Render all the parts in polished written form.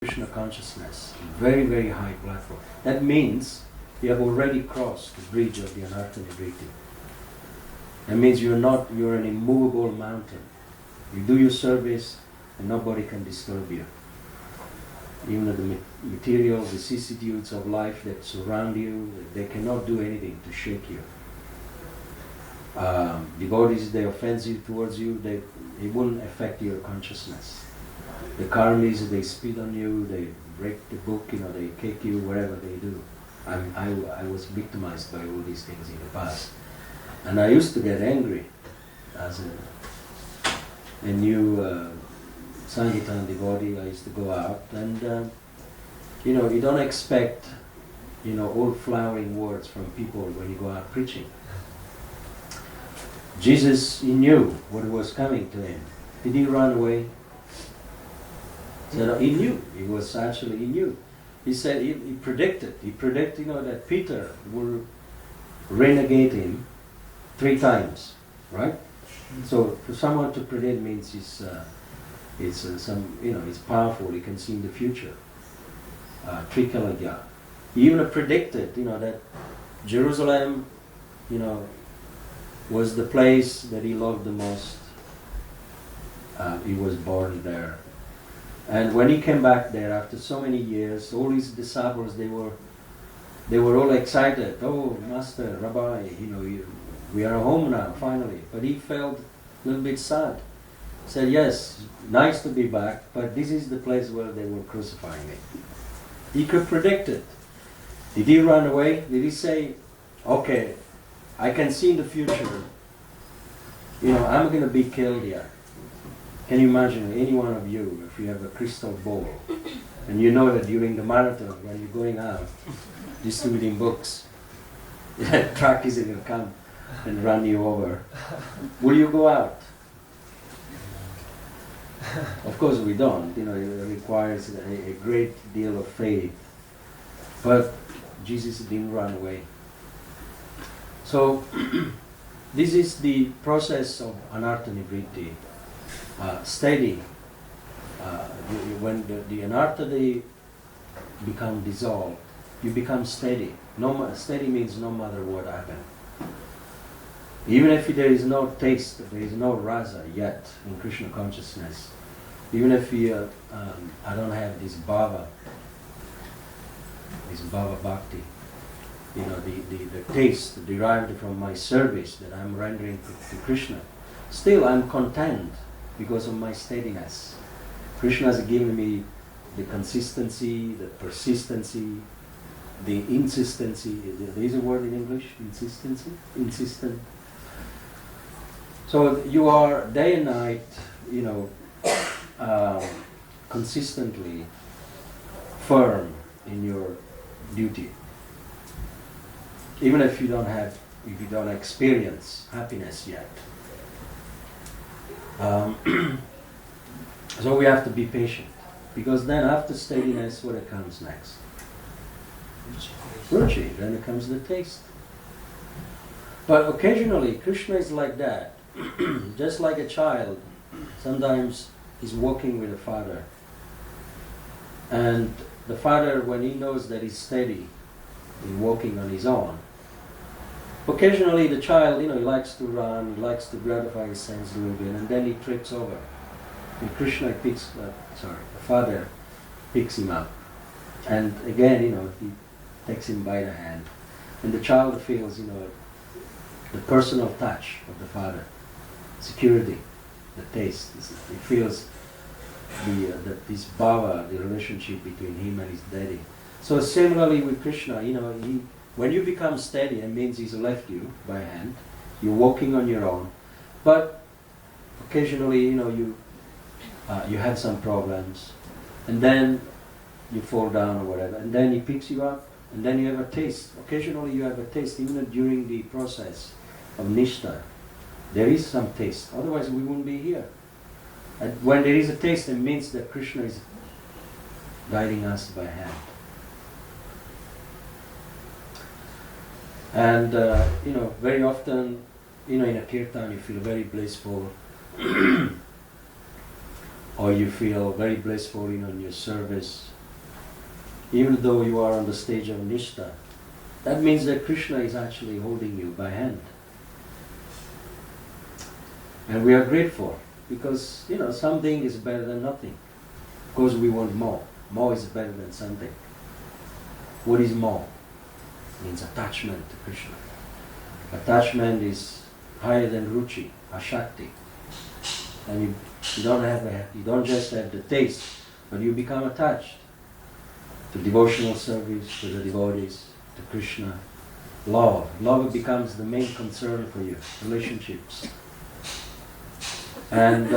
Krishna consciousness, very, very high platform. That means you have already crossed the bridge of the anartha nivriti. That means you're an immovable mountain. You do your service and nobody can disturb you. Even the material vicissitudes of life that surround you, they cannot do anything to shake you. Devotees, they offensive towards you, it wouldn't affect your consciousness. The karmis, they spit on you, they break the book, they kick you, whatever they do. I was victimized by all these things in the past. And I used to get angry as a new Sankirtan devotee. I used to go out and, you don't expect, all flowering words from people when you go out preaching. Jesus, he knew what was coming to him. Did he run away? He knew. He knew. He said, he predicted, that Peter will renegade him 3 times, right? So for someone to predict means he's powerful. He can see in the future. Trikalagya. He even predicted, that Jerusalem, was the place that he loved the most. He was born there. And when he came back there after so many years, all his disciples, they were all excited. Oh, Master, Rabbi, we are home now, finally. But he felt a little bit sad. Said, yes, nice to be back, but this is the place where they were crucifying me. He could predict it. Did he run away? Did he say, okay, I can see in the future, I'm going to be killed here. Can you imagine any one of you, if you have a crystal ball, and you know that during the marathon, when you're going out, distributing books, that truck is going to come and run you over, will you go out? Of course we don't. It requires a great deal of faith. But Jesus didn't run away. So this is the process of anartha nivriti. Steady. When the anartha, they become dissolved, you become steady. Steady means no matter what happens. Even if there is no taste, there is no rasa yet in Krishna consciousness. Even if I don't have this bhava bhakti, the taste derived from my service that I'm rendering to Krishna, still I'm content because of my steadiness. Krishna has given me the consistency, the persistency, the insistency. There is a word in English, insistency? Insistent. So you are day and night, consistently firm in your duty. Even if you don't experience happiness yet. So we have to be patient, because then after steadiness, what comes next? Ruchi. Then it comes the taste. But occasionally, Krishna is like that. Just like a child, sometimes he's walking with the father. And the father, when he knows that he's steady, he's walking on his own. Occasionally the child, he likes to run, he likes to gratify his sense a little bit, and then he trips over. And Krishna the father picks him up. And again, he takes him by the hand. And the child feels, the personal touch of the father. Security, the taste. He feels this bhava, the relationship between him and his daddy. So similarly with Krishna, when you become steady, it means he's left you by hand. You're walking on your own. But occasionally, you have some problems, and then you fall down or whatever, and then he picks you up, and then you have a taste. Occasionally you have a taste, even during the process of nishtha. There is some taste, otherwise we wouldn't be here. And when there is a taste, it means that Krishna is guiding us by hand. And very often, in a kirtan, you feel very blissful. or you feel very blissful in your service, even though you are on the stage of Nishta, that means that Krishna is actually holding you by hand. And we are grateful because, something is better than nothing. Of course we want more. More is better than something. What is more? It means attachment to Krishna. Attachment is higher than ruchi, ashakti. And you don't just have the taste, but you become attached to devotional service, to the devotees, to Krishna. Love. Love becomes the main concern for you. Relationships. And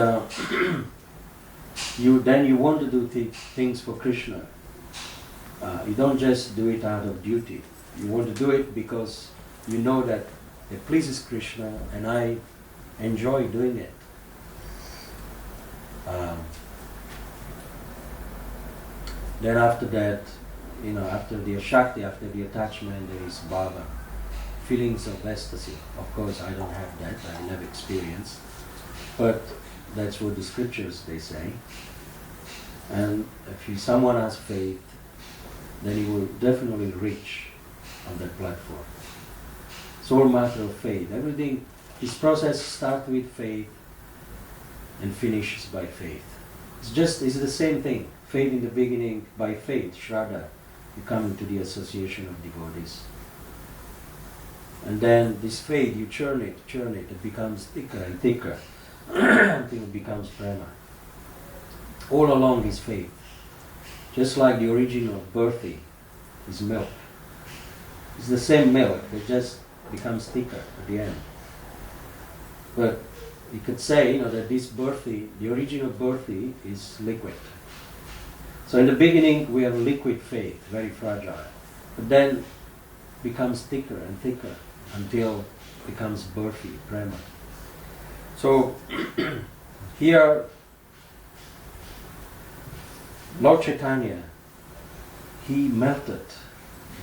you want to do things for Krishna. You don't just do it out of duty. You want to do it because you know that it pleases Krishna and I enjoy doing it. Then after that, after the ashakti, after the attachment, there is bhava, feelings of ecstasy. Of course, I don't have that, I never experienced. But that's what the scriptures, they say. And if someone has faith, then he will definitely reach on that platform. It's all a matter of faith. Everything, this process starts with faith and finishes by faith. It's the same thing. Faith in the beginning, by faith, Shraddha, you come into the association of devotees. And then this faith, you churn it becomes thicker and thicker until it becomes prema. All along is faith. Just like the origin of birthi is milk. It's the same milk, it just becomes thicker at the end. But you could say that this birthi, the origin of birthi is liquid. So in the beginning we have liquid faith, very fragile. But then becomes thicker and thicker until it becomes birthi, prema. So here Lord Chaitanya, he melted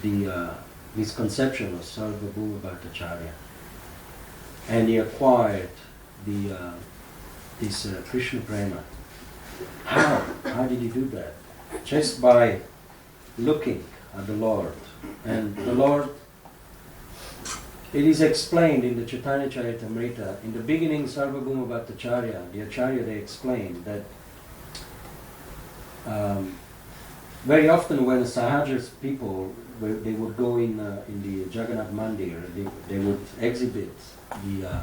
the misconception of Sarvabhuma Bhattacharya, and he acquired this Krishna prema. How? How did he do that? Just by looking at the Lord. And the Lord, it is explained in the Chaitanya Charitamrita. In the beginning, Sarvabhuma Bhattacharya, the Acharya, they explained that very often when the Sahajas people, they would go in the Jagannath Mandir, they would exhibit the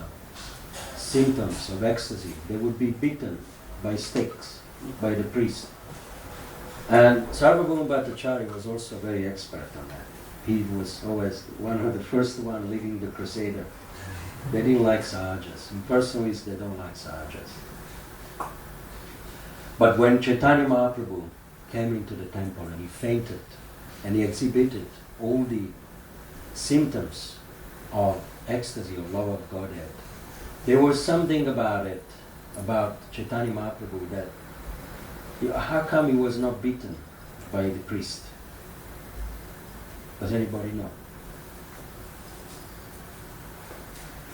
symptoms of ecstasy. They would be beaten by sticks by the priest. And Sarvabhuma Bhattacharya was also very expert on that. He was always one of the first one leading the Crusader. They didn't like Sahajas. Impersonalists, they don't like Sahajas. But when Chaitanya Mahaprabhu came into the temple and he fainted and he exhibited all the symptoms of ecstasy, of love of Godhead, there was something about it, about Chaitanya Mahaprabhu, that how come he was not beaten by the priest? Does anybody know?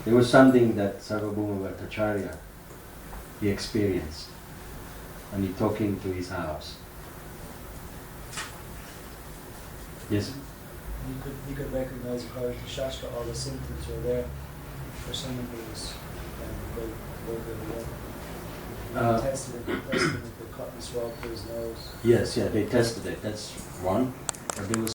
There was something that Sarvabhuma Bhattacharya, he experienced, and he took him to his house. Yes? You could recognize according to Shastra all the symptoms were there for someone who was tested it, they cut and swab to his nose. Yes, yeah, they tested it. That's one. But there was